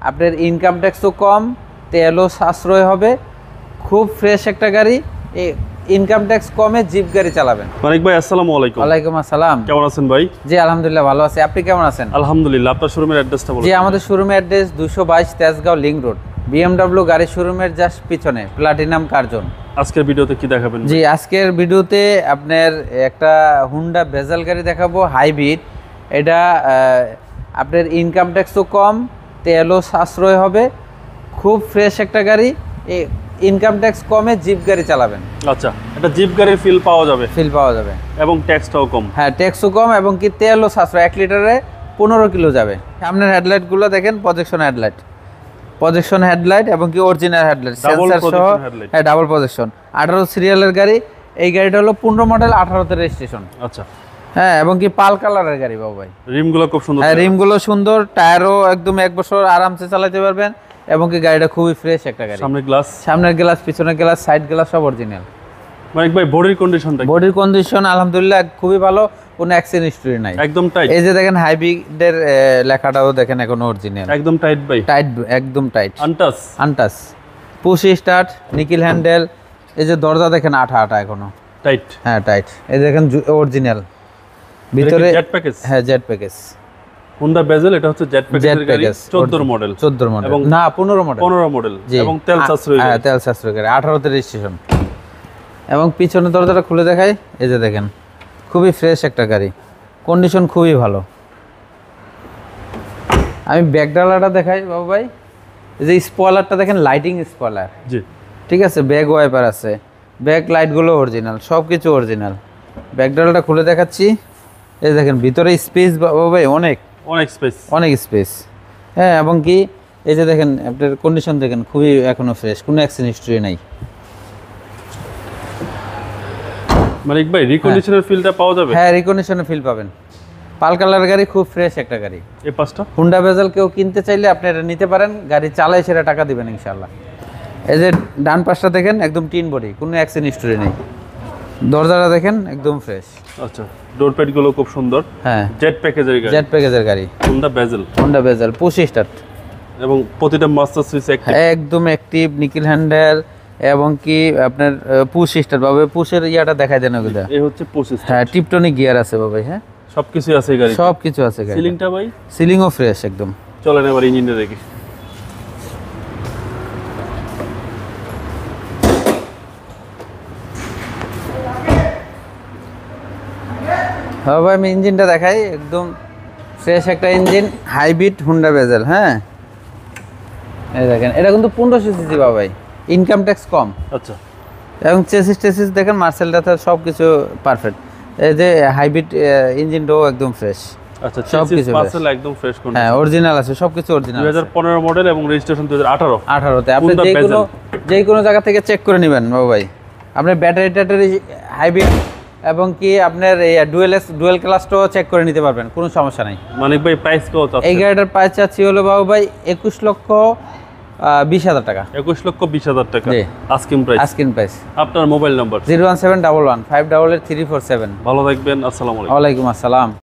আপনার ইনকাম ট্যাক্সও কম, তেলও সাশ্রয় হবে, খুব ফ্রেশ একটা গাড়ি। ইনকাম ট্যাক্স কমে জিপ গাড়ি চালাবেন। মানিক ভাই আসসালামু আলাইকুম। ওয়ালাইকুম আসসালাম। কেমন আছেন ভাই? জি আলহামদুলিল্লাহ ভালো আছি, আপনি কেমন আছেন? আলহামদুলিল্লাহ। আপনার শোরুমের অ্যাড্রেসটা বলুন। জি আমাদের শোরুমের address 222 Tejgaon link road, BMW গাড়ির শোরুমের জাস্ট পিছনে প্লাটিনাম কার্জন। আজকের ভিডিওতে কি দেখাবেন? জি আজকের ভিডিওতে আপনার একটা হুন্ডা ভেজাল গাড়ি দেখাবো, হাইব্রিড। এটা আপনার ইনকাম ট্যাক্সও কম, তেলও সাশ্রয় হবে, খুব ফ্রেশ একটা গাড়ি। ইনকাম ট্যাক্স কমে জিপ গাড়ি চালাবেন। আচ্ছা, এটা জিপ গাড়ির ফিল পাওয়া যাবে যাবে এবং ট্যাক্সটাও কম। হ্যাঁ ট্যাক্সও কম এবং কি তেলও সাশ্রয়, 1 লিটারে 15 কিলো যাবে। সামনের হেডলাইটগুলো দেখেন, প্রজেকশন হেডলাইট এবং কি অরিজিনাল হেডলাইট, সেন্সর সহ। হ্যাঁ ডাবল প্রজেকশন, 18 সিরিয়ালের গাড়ি। এই গাড়িটা হলো 15 মডেল, 18তে রেজিস্ট্রেশন। আচ্ছা হ্যাঁ এবং কি পাল কালারের গাড়ি বাবু ভাই। রিমগুলো খুব সুন্দর। হ্যাঁ রিমগুলো সুন্দর, টায়ারও একদম 1 বছর আরামসে চালাতে পারবেন এবং কি গাড়িটা খুবই ফ্রেশ একটা গাড়ি। সামনের গ্লাস, পিছনের গ্লাস, সাইড গ্লাস সব অরিজিনাল। মানিক ভাই বডির কন্ডিশনটা? বডির কন্ডিশন আলহামদুলিল্লাহ খুবই ভালো, কোনো অ্যাক্সিডেন্ট হিস্টরি নাই, একদম টাইট। এই যে দেখেন হাইব্রিডের লেখাটাও দেখেন এখনো অরিজিনাল, একদম টাইট ভাই। একদম tight, untouch. Push start, nickel handle. এই যে দরজা দেখেন আঠা এখনো টাইট। হ্যাঁ টাইট। এই দেখেন অরিজিনাল ভিতরে জেট প্যাকেজ। হ্যাঁ জেট প্যাকেজ, হুন্ডা বেজেল। এটা হচ্ছে জেট প্যাকেজের গাড়ি, 14 মডেল এবং না 15 মডেল এবং তেল সাশ্রয়ী। হ্যাঁ তেল সাশ্রয়ী গাড়ি, 18তে রেজিস্ট্রেশন। এবং পিছনের দরজাটা খুলে দেখাই, এই যে দেখেন খুবই ফ্রেশ একটা গাড়ি, কন্ডিশন খুবই ভালো। আমি ব্যাক ডালাটা দেখাই বাবু ভাই। এই যে স্পয়লারটা দেখেন, লাইটিং স্পয়লার। জি ঠিক আছে, ব্যাক ওয়াইপার আছে, ব্যাক লাইটগুলো অরিজিনাল, সব কিছু অরিজিনাল। ব্যাক ডালাটা খুলে দেখাচ্ছি, এই দেখেন ভিতরে স্পেস বাবু ভাই, অনেক স্পেস। হ্যাঁ এবং কি এই যে দেখেন আপনার কন্ডিশন দেখেন খুবই এখনো ফ্রেশ, কোনো অ্যাক্সিডেন্ট হিস্টরি নাই। মানিক ভাই রিকন্ডিশনের ফিলটা পাওয়া যাবে? হ্যাঁ রিকন্ডিশনের ফিল পাবেন। পাল কালার গাড়ি, খুব ফ্রেশ একটা গাড়ি। এই পাঁচটা হুন্ডা ভেজাল কেউ কিনতে চাইলে আপনি এটা নিতে পারেন, গাড়ি চালাই সেটা টাকা দিবেন ইনশাআল্লাহ। এই যে ডান পাশটা দেখেন একদম টিন বডি, কোনো অ্যাক্সিডেন্ট হিস্টরি নেই। দরজাটা দেখেন একদম ফ্রেশ। আচ্ছা ডোর প্যাড গুলো খুব সুন্দর। হ্যাঁ জেট প্যাকেজের গাড়ি হুন্ডা ভেজাল পুশ স্টার্ট এবং প্রতিটা মাস্টার সুইচ একদম অ্যাক্টিভ, নিকেল হ্যান্ডেল এবং কি আপনার পুশ স্টার্ট বাবা। পুশের ইয়াটা দেখাই দেন ওগুলা। এই হচ্ছে পুশ স্টার্ট। হ্যাঁ টিপটনিক গিয়ার আছে বাবা। হ্যাঁ সবকিছু আছে এই গাড়ি, সবকিছু আছে গাড়ি। সিলিংটা ভাই? সিলিংও ফ্রেশ একদম। চলেন এবার ইঞ্জিনটা দেখি। হ্যাঁ ভাই আমি ইঞ্জিনটা দেখাই, একদম ফ্রেশ একটা ইঞ্জিন, হাইব্রিড হুন্ডা ভেজাল। হ্যাঁ এই দেখেন এটা কিন্তু 1500 সিসি বাবা ভাই, ইনকাম ট্যাক্স কম। আচ্ছা এবং চেসিস দেখেন, মার্সেলটা সব কিছু পারফেক্ট। এই যে হাইব্রিড ইঞ্জিনটাও একদম ফ্রেশ। আচ্ছা চেসিস মার্সেল একদম ফ্রেশ কন্ডিশন। হ্যাঁ অরিজিনাল আছে, সবকিছু অরিজিনাল। 2015 মডেল এবং রেজিস্ট্রেশন 2018তে। আপনি যে কোনো জায়গা থেকে চেক করে নেবেন বাবু ভাই। আপনার ব্যাটারি হাইব্রিড এবং কি আপনার এই ডুয়েল ক্লাসটাও চেক করে নিতে পারবেন, কোনো সমস্যা নাই। মানিক ভাই প্রাইস কত? এই গাড়িটার প্রাইস চাচ্ছি হলো বাবু ভাই 21,20,000 টাকা। 21,20,000 টাকা আস্কিং প্রাইস। আপনার মোবাইল নাম্বার? 01711 588 347। ভালো থাকবেন, আসসালামু আলাইকুম। ওয়ালাইকুম আসসালাম।